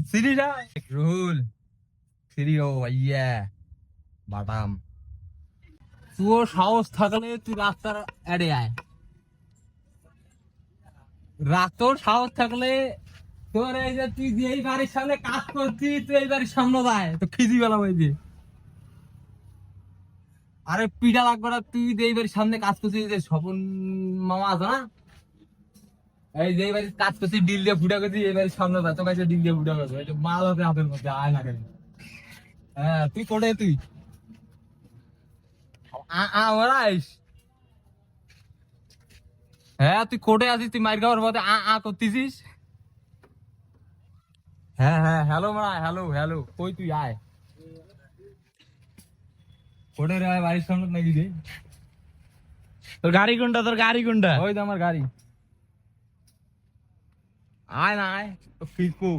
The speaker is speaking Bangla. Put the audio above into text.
সিরিটা রুল সিরিও ভাইয়া বাদাম তুই সাহস থাকলে তুই রাস্তার এড়ে আয় রাতর সাহস থাকলে তোর এই যে তুই যে এই বাড়ির সামনে কাজ করছিস তুই এই বাড়ির সামনে যায় তো খিদি বেলা হয়েছে আরে পিঠা লাগবে না তুই যে এই বাড়ির সামনে কাজ করছিস যে স্বপন মামা আছে না এই যে এই বাড়ির কাজ করছিস ডিল দিয়ে ফুটা করছিস এই বাড়ির সামনে যায় তোর কাছে ডিল দিয়ে ফুটা করছিস এই যে মাল হবে হাতের মধ্যে আয় না কেন হ্যাঁ তুই কোটে তুই আমরা আইস হ্যাঁ তুই কোটে আছিস তুই মাইর খাওয়ার মধ্যে করতেছিস হ্যাঁ হ্যাঁ হ্যালো মা হ্যালো হ্যালো কই তুই আয় কোটে রে বাড়ির সামনে নাকি রে তোর গাড়ি কোনটা ওই তো আমার গাড়ি আয় না আয় তো ফিরকো